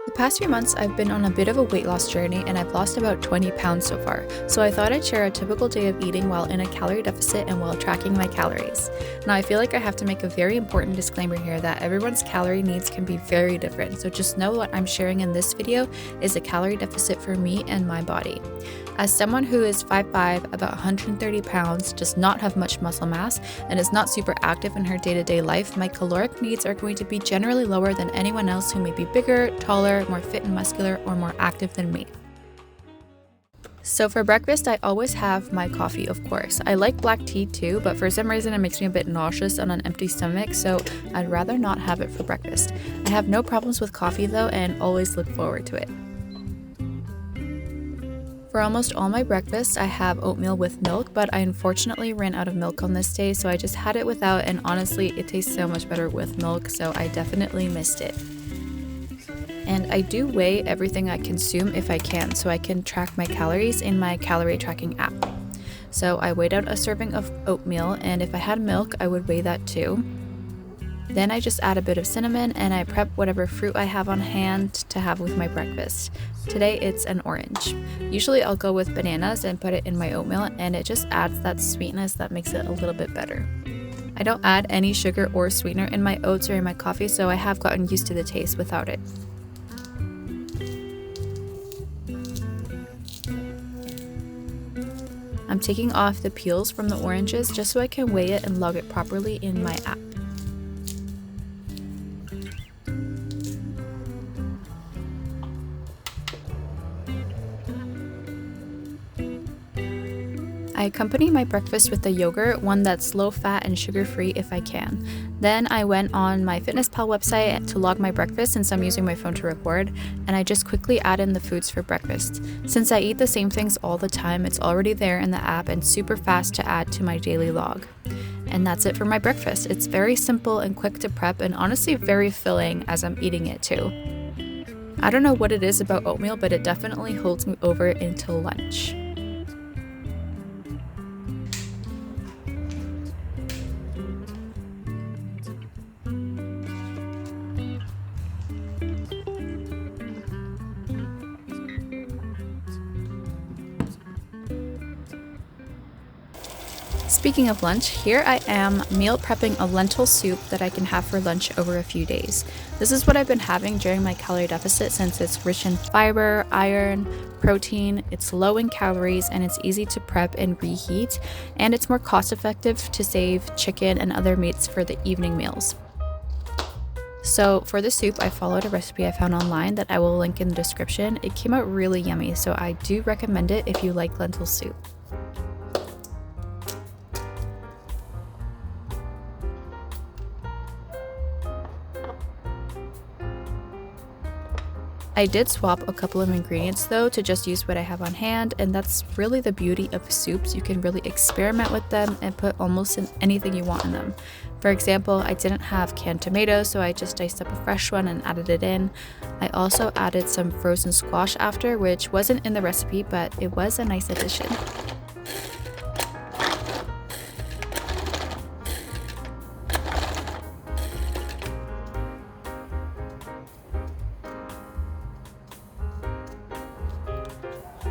The past few months, I've been on a bit of a weight loss journey and I've lost about 20 pounds so far, so I thought I'd share a typical day of eating while in a calorie deficit and while tracking my calories. Now, I feel like I have to make a very important disclaimer here that everyone's calorie needs can be very different, so just know what I'm sharing in this video is a calorie deficit for me and my body. As someone who is 5'5", about 130 pounds, does not have much muscle mass, and is not super active in her day-to-day life, my caloric needs are going to be generally lower than anyone else who may be bigger, taller, more fit and muscular, or more active than me. So for breakfast, I always have my coffee, of course. I like black tea too, but for some reason it makes me a bit nauseous on an empty stomach, so I'd rather not have it for breakfast. I have no problems with coffee though, and always look forward to it. For almost all my breakfasts, I have oatmeal with milk, but I unfortunately ran out of milk on this day, so I just had it without, and honestly, it tastes so much better with milk, so I definitely missed it. And I do weigh everything I consume if I can, so I can track my calories in my calorie tracking app. So I weighed out a serving of oatmeal, and if I had milk, I would weigh that too. Then I just add a bit of cinnamon and I prep whatever fruit I have on hand to have with my breakfast. Today it's an orange. Usually I'll go with bananas and put it in my oatmeal, and it just adds that sweetness that makes it a little bit better. I don't add any sugar or sweetener in my oats or in my coffee, so I have gotten used to the taste without it. I'm taking off the peels from the oranges just so I can weigh it and log it properly in my app. I accompany my breakfast with a yogurt, one that's low fat and sugar free if I can. Then I went on my FitnessPal website to log my breakfast since I'm using my phone to record, and I just quickly add in the foods for breakfast. Since I eat the same things all the time, it's already there in the app and super fast to add to my daily log. And that's it for my breakfast. It's very simple and quick to prep, and honestly very filling as I'm eating it too. I don't know what it is about oatmeal, but it definitely holds me over until lunch. Speaking of lunch, here I am meal prepping a lentil soup that I can have for lunch over a few days. This is what I've been having during my calorie deficit since it's rich in fiber, iron, protein, it's low in calories, and it's easy to prep and reheat, and it's more cost effective to save chicken and other meats for the evening meals. So for the soup, I followed a recipe I found online that I will link in the description. It came out really yummy, so I do recommend it if you like lentil soup. I did swap a couple of ingredients though to just use what I have on hand, and that's really the beauty of soups. You can really experiment with them and put almost anything you want in them. For example, I didn't have canned tomatoes, so I just diced up a fresh one and added it in. I also added some frozen squash after, which wasn't in the recipe, but it was a nice addition.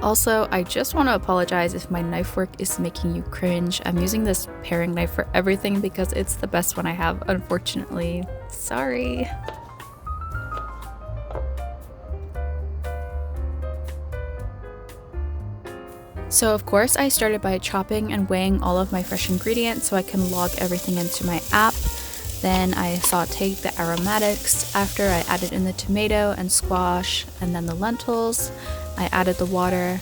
Also, I just want to apologize if my knife work is making you cringe. I'm using this paring knife for everything because it's the best one I have, unfortunately. Sorry. So of course I started by chopping and weighing all of my fresh ingredients so I can log everything into my app. Then I sauteed the aromatics. After I added in the tomato and squash and then the lentils. I added the water,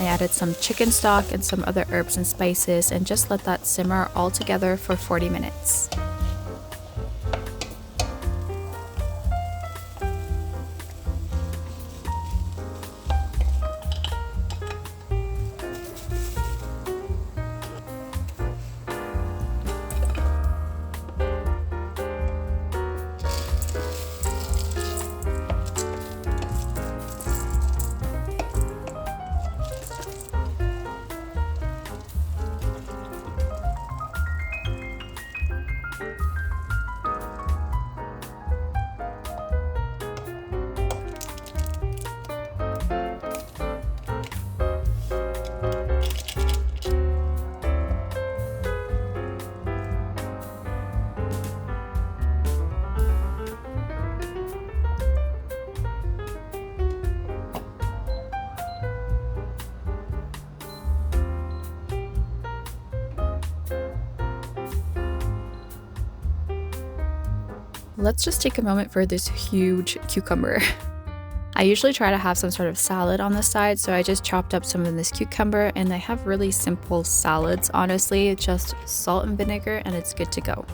I added some chicken stock and some other herbs and spices, and just let that simmer all together for 40 minutes. Let's just take a moment for this huge cucumber. I usually try to have some sort of salad on the side, so I just chopped up some of this cucumber, and I have really simple salads, honestly, just salt and vinegar, and it's good to go.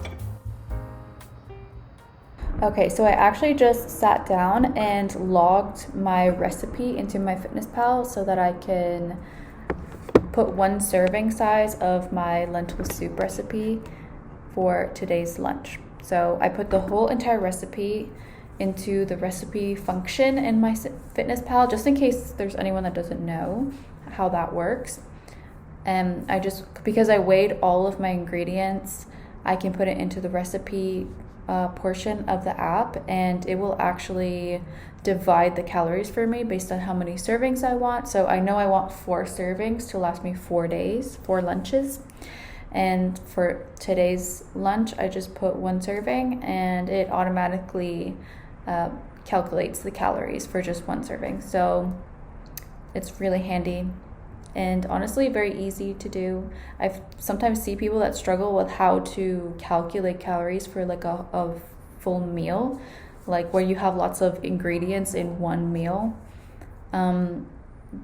Okay, so I actually just sat down and logged my recipe into MyFitnessPal so that I can put one serving size of my lentil soup recipe for today's lunch. So I put the whole entire recipe into the recipe function in MyFitnessPal, just in case there's anyone that doesn't know how that works. And because I weighed all of my ingredients, I can put it into the recipe portion of the app, and it will actually divide the calories for me based on how many servings I want. So I know I want 4 servings to last me 4 days, 4 lunches. And for today's lunch, I just put 1 serving, and it automatically calculates the calories for just 1 serving. So it's really handy and honestly very easy to do. I've sometimes see people that struggle with how to calculate calories for like a full meal, like where you have lots of ingredients in one meal.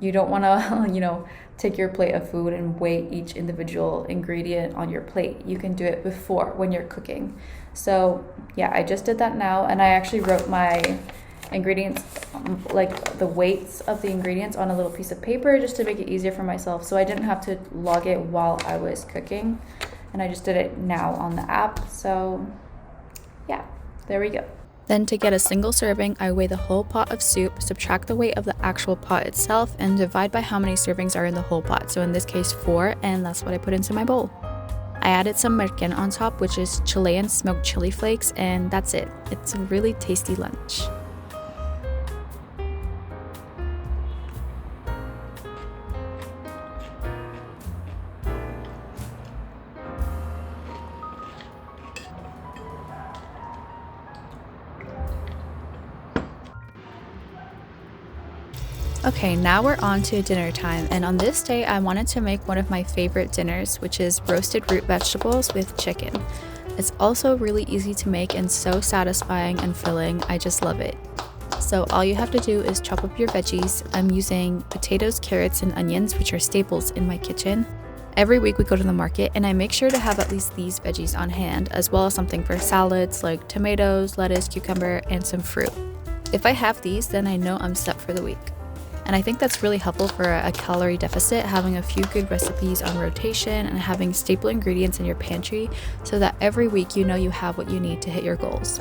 You don't want to take your plate of food and weigh each individual ingredient on your plate. You can do it before when you're cooking. So yeah, I just did that now, and I actually wrote my ingredients, like the weights of the ingredients, on a little piece of paper just to make it easier for myself, so I didn't have to log it while I was cooking, and I just did it now on the app. So yeah, there we go. Then to get a single serving, I weigh the whole pot of soup, subtract the weight of the actual pot itself, and divide by how many servings are in the whole pot. So in this case 4, and that's what I put into my bowl. I added some merquén on top, which is Chilean smoked chili flakes, and that's it. It's a really tasty lunch. Okay, now we're on to dinner time, and on this day I wanted to make one of my favorite dinners, which is roasted root vegetables with chicken. It's also really easy to make and so satisfying and filling. I just love it. So all you have to do is chop up your veggies. I'm using potatoes, carrots, and onions, which are staples in my kitchen. Every week we go to the market, and I make sure to have at least these veggies on hand, as well as something for salads like tomatoes, lettuce, cucumber, and some fruit. If I have these, then I know I'm set for the week. And I think that's really helpful for a calorie deficit, having a few good recipes on rotation and having staple ingredients in your pantry so that every week you know you have what you need to hit your goals.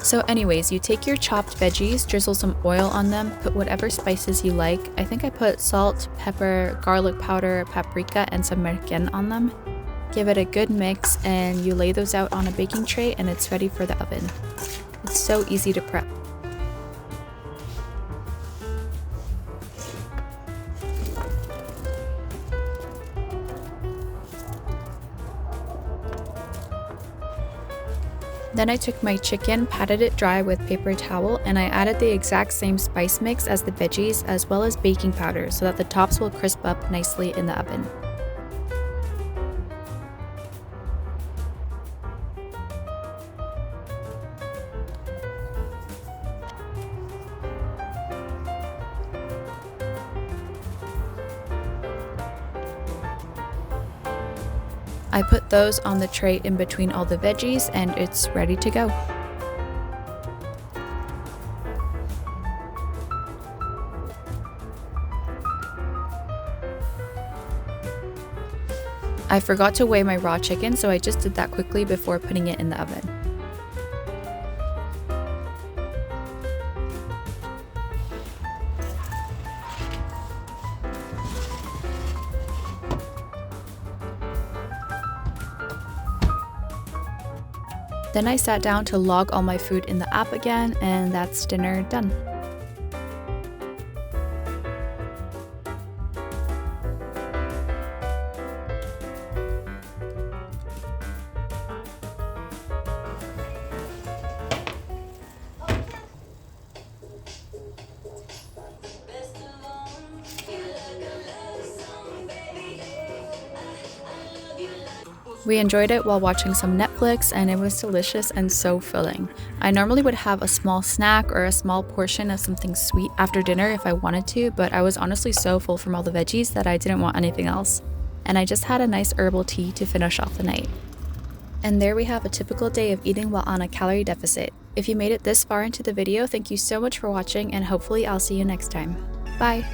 So anyways, you take your chopped veggies, drizzle some oil on them, put whatever spices you like. I think I put salt, pepper, garlic powder, paprika, and some merquén on them. Give it a good mix, and you lay those out on a baking tray, and it's ready for the oven. It's so easy to prep. Then I took my chicken, patted it dry with paper towel, and I added the exact same spice mix as the veggies, as well as baking powder, so that the tops will crisp up nicely in the oven. I put those on the tray in between all the veggies, and it's ready to go. I forgot to weigh my raw chicken, so I just did that quickly before putting it in the oven. Then I sat down to log all my food in the app again, and that's dinner done. We enjoyed it while watching some Netflix, and it was delicious and so filling. I normally would have a small snack or a small portion of something sweet after dinner if I wanted to, but I was honestly so full from all the veggies that I didn't want anything else. And I just had a nice herbal tea to finish off the night. And there we have a typical day of eating while on a calorie deficit. If you made it this far into the video, thank you so much for watching, and hopefully I'll see you next time. Bye!